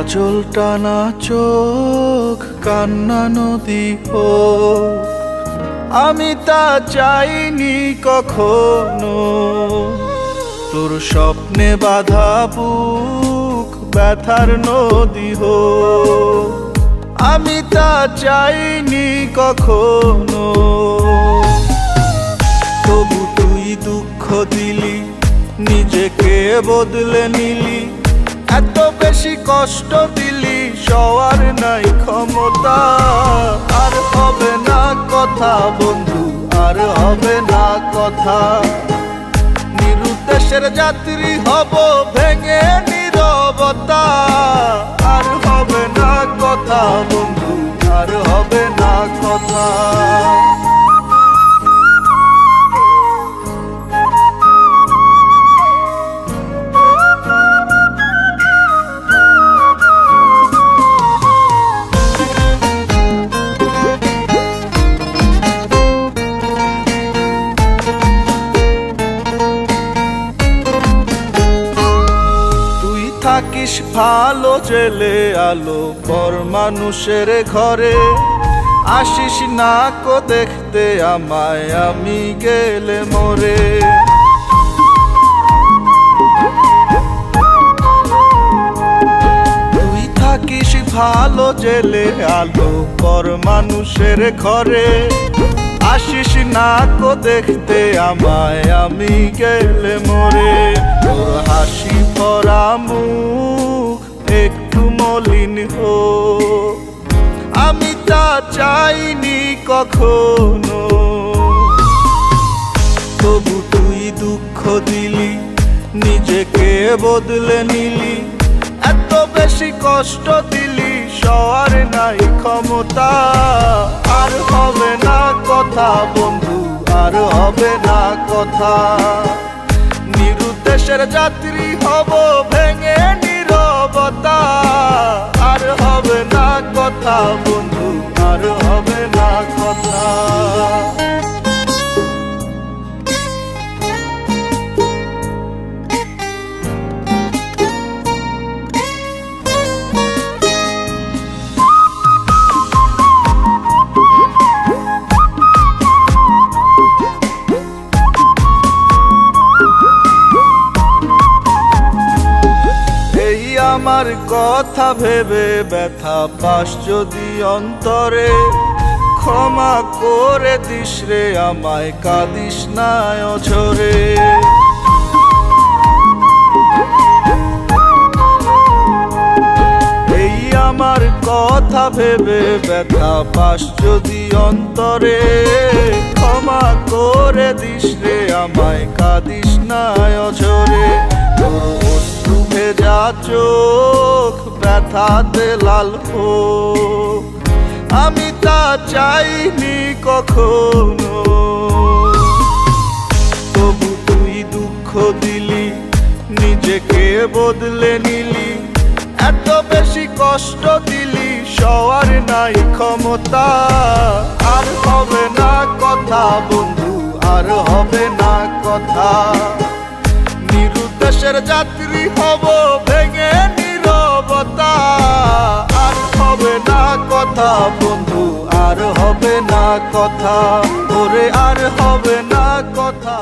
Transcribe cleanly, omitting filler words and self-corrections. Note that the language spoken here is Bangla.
অচল টানা চোখ কান্না নদী হোক, আমি তা চাইনি কখনো। তোর স্বপ্নে বাধা বুক ব্যথার নদী হোক, আমি তা চাইনি কখনো। তবু তুই দুঃখ দিলি, নিজেকে বদলে নিলি, এত বেশি কষ্ট দিলি, সওয়ার নাই ক্ষমতা। আর হবে না কথা বন্ধু, আর হবে না কথা। নিরুদ্দেশের যাত্রী হব ভেঙে নীরবতা। আর হবে না কথা বন্ধু, আর হবে না কথা। থাকিস ভালো জেলে আলো পর মানুষের ঘরে, আসিস না কো দেখতে আমায় আমি গেলে মরে। তুই থাকিস ভালো জেলে আলো পর মানুষের ঘরে, আসিস না কো দেখতে আমায় আমি গেলে মরে। তোর হাসি ভরা মুখ একটু মলিন হোক, আমি তা চাইনি কখনো। তবু তুই দুঃখ দিলি, নিজেকে বদলে নিলি, এত বেশি কষ্ট দিলি, সওয়ার নাই ক্ষমতা। আর হবে না কথা বন্ধু, আর হবে না কথা। নিরুদ্দেশের যাত্রী হব ভেঙে নীরবতা। আর হবে না কথা বন্ধু, আর হবে না কথা। আমার কথা ভেবে ব্যথা পাস যদি অন্তরে, ক্ষমা করে দিস রে আমায়, কাঁদিস না অঝরে। এই আমার কথা ভেবে ব্যথা পাস যদি অন্তরে, ক্ষমা করে দিস রে আমায়, কাঁদিস না অঝরে। অশ্রু ভেজা চোখ ব্যথাতে লাল হোক, আমি তা চাইনি কখনো। তবু তুই দুঃখ দিলি, নিজেকে বদলে নিলি, এত বেশি কষ্ট দিলি, সওয়ার নাই ক্ষমতা। আর হবে না কথা বন্ধু, আর হবে না কথা। নিরুদ্দেশের যাত্রী হব ভেঙে নীরবতা। আর হবে না কথা বন্ধু, আর হবে না কথা। ওরে আর হবে না কথা।